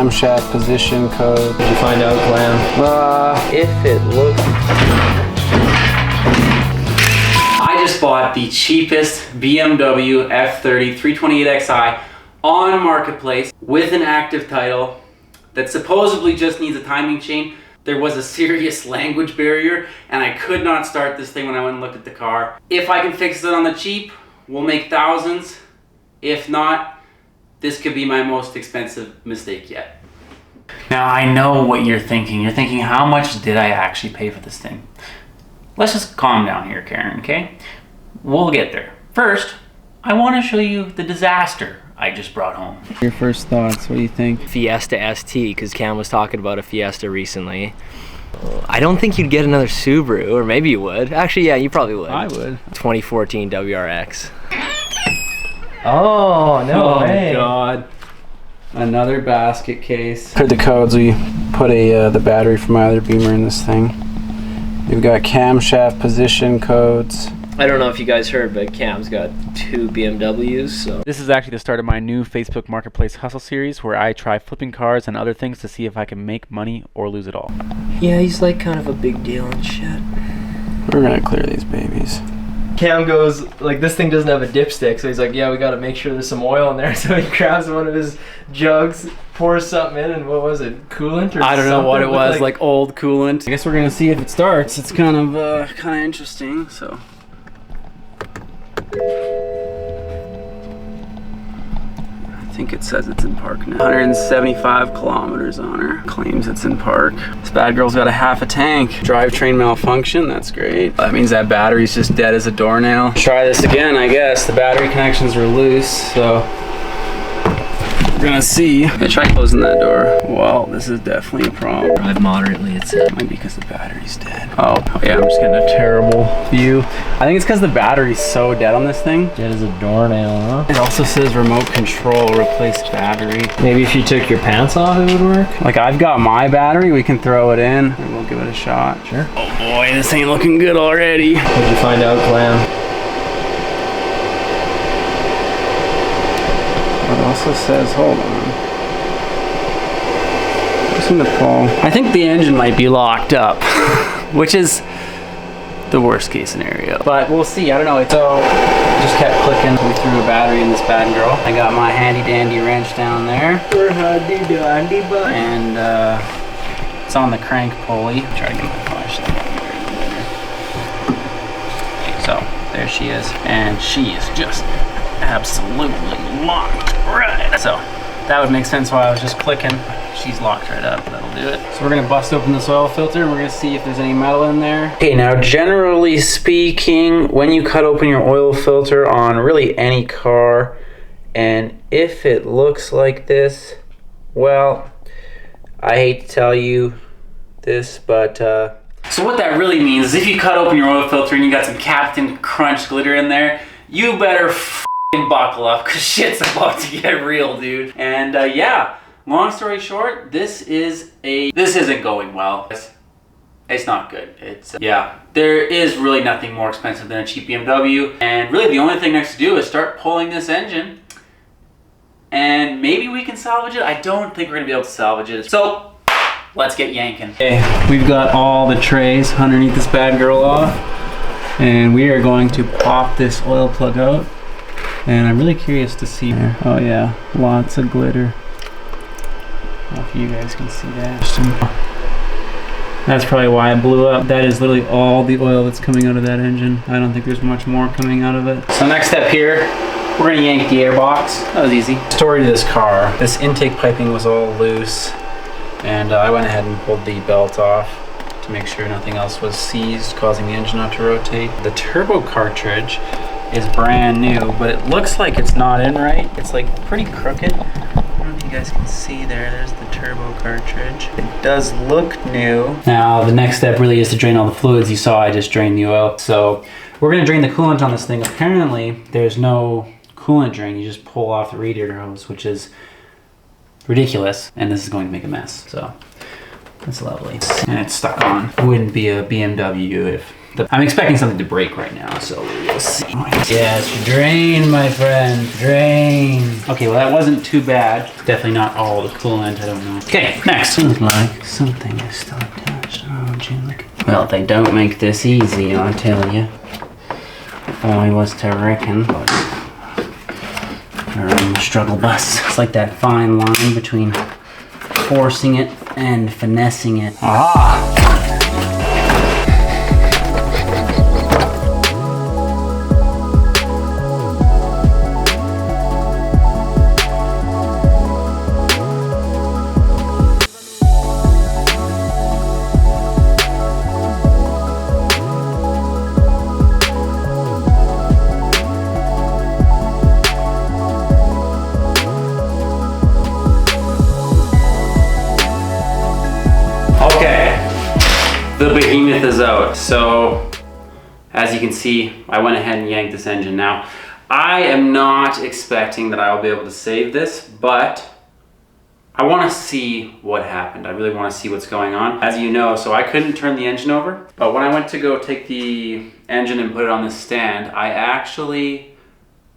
camshaft position code. Did you find out, Glam? If it looks... I just bought the cheapest BMW F30 328xi on Marketplace with an active title that supposedly just needs a timing chain. There was a serious language barrier and I could not start this thing when I went and looked at the car. If I can fix it on the cheap, we'll make thousands. If not, this could be my most expensive mistake yet. Now I know what you're thinking. You're thinking, how much did I actually pay for this thing? Let's just calm down here, Karen, okay? We'll get there. First, I want to show you the disaster I just brought home. Your first thoughts, what do you think? Fiesta ST, because Cam was talking about a Fiesta recently. I don't think you'd get another Subaru, or maybe you would. Actually, yeah, you probably would. I would. 2014 WRX. Oh, no way. Oh, God. Another basket case. For the codes, we put the battery from my other Beamer in this thing. We've got camshaft position codes. I don't know if you guys heard, but Cam's got 2 BMWs, so. This is actually the start of my new Facebook Marketplace Hustle series where I try flipping cars and other things to see if I can make money or lose it all. Yeah, he's like kind of a big deal and shit. We're gonna clear these babies. Cam goes, like, this thing doesn't have a dipstick, so he's like, yeah, we gotta make sure there's some oil in there. So he grabs one of his jugs, pours something in, and what was it, coolant or I don't know what it was, like old coolant. I guess we're gonna see if it starts. It's kind of interesting, so. I think it says it's in park now. 175 kilometers on her. Claims it's in park. This bad girl's got a half a tank. Drivetrain malfunction, that's great. That means that battery's just dead as a doornail. Try this again, I guess. The battery connections were loose, so we're gonna see. I'm gonna try closing that door. Well, this is definitely a problem. Drive moderately, it said. Might be because the battery's dead. Oh, yeah, I'm just getting a terrible view. I think it's because the battery's so dead on this thing. Dead as a doornail, huh? It also says remote control, replace battery. Maybe if you took your pants off, it would work? Like, I've got my battery, we can throw it in, and we'll give it a shot. Sure. Oh boy, this ain't looking good already. What'd you find out, Glam? It also says, hold on. Just in the pull. I think the engine might be locked up, which is the worst case scenario. But we'll see, I don't know. So, just kept clicking. We threw a battery in this bad girl. I got my handy dandy wrench down there. And it's on the crank pulley. Try to get the flash. So, there she is. And she is just absolutely locked right. So that would make sense why I was just clicking. She's locked right up. That'll do it. So we're gonna bust open this oil filter and we're gonna see if there's any metal in there. Okay, now generally speaking, when you cut open your oil filter on really any car, and if it looks like this, well, I hate to tell you this, but so what that really means is if you cut open your oil filter and you got some Captain Crunch glitter in there, you better buckle up, because shit's about to get real, dude. And yeah, long story short, this isn't going well. It's not good. It's yeah, there is really nothing more expensive than a cheap BMW, and really the only thing next to do is start pulling this engine, and maybe we can salvage it. I don't think we're gonna be able to salvage it, so let's get yanking. Okay, we've got all the trays underneath this bad girl off, and we are going to pop this oil plug out. And I'm really curious to see. Oh yeah, lots of glitter. I don't know if you guys can see that. That's probably why it blew up. That is literally all the oil that's coming out of that engine. I don't think there's much more coming out of it. So next step here, we're gonna yank the airbox. That was easy. Story to this car. This intake piping was all loose, and I went ahead and pulled the belt off to make sure nothing else was seized, causing the engine not to rotate. The turbo cartridge is brand new, but it looks like it's not in right. It's like pretty crooked. I don't know if you guys can see there. There's the turbo cartridge. It does look new. Now the next step really is to drain all the fluids. You saw I just drained the oil. So we're gonna drain the coolant on this thing. Apparently there's no coolant drain. You just pull off the radiator hose, which is ridiculous. And this is going to make a mess. So that's lovely. And it's stuck on. It wouldn't be a BMW if I'm expecting something to break right now, so we'll see. Yes, drain, my friend, drain. Okay, well that wasn't too bad. Definitely not all the coolant, I don't know. Okay, next. Seems like something is still attached. Oh, gee, look. Well, they don't make this easy, I tell you. If only was to reckon, but they're on the struggle bus. It's like that fine line between forcing it and finessing it. Ah! The behemoth is out. So, as you can see, I went ahead and yanked this engine. Now, I am not expecting that I'll be able to save this, but I want to see what happened. I really want to see what's going on. As you know, so I couldn't turn the engine over, but when I went to go take the engine and put it on the stand, I actually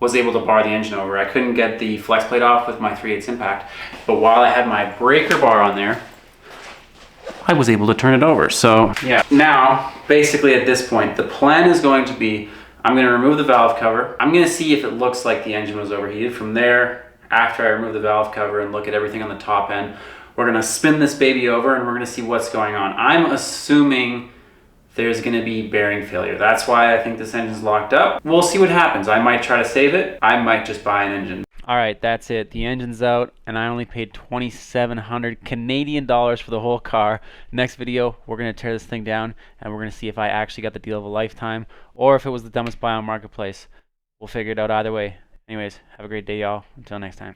was able to bar the engine over. I couldn't get the flex plate off with my 3/8 impact, but while I had my breaker bar on there, I was able to turn it over. So yeah, now basically at this point, the plan is going to be, I'm going to remove the valve cover. I'm going to see if it looks like the engine was overheated. From there, after I remove the valve cover and look at everything on the top end, we're going to spin this baby over and we're going to see what's going on. I'm assuming there's going to be bearing failure. That's why I think this engine's locked up. We'll see what happens. I might try to save it. I might just buy an engine. All right, that's it. The engine's out, and I only paid 2,700 Canadian dollars for the whole car. Next video, we're going to tear this thing down, and we're going to see if I actually got the deal of a lifetime, or if it was the dumbest buy on Marketplace. We'll figure it out either way. Anyways, have a great day, y'all. Until next time.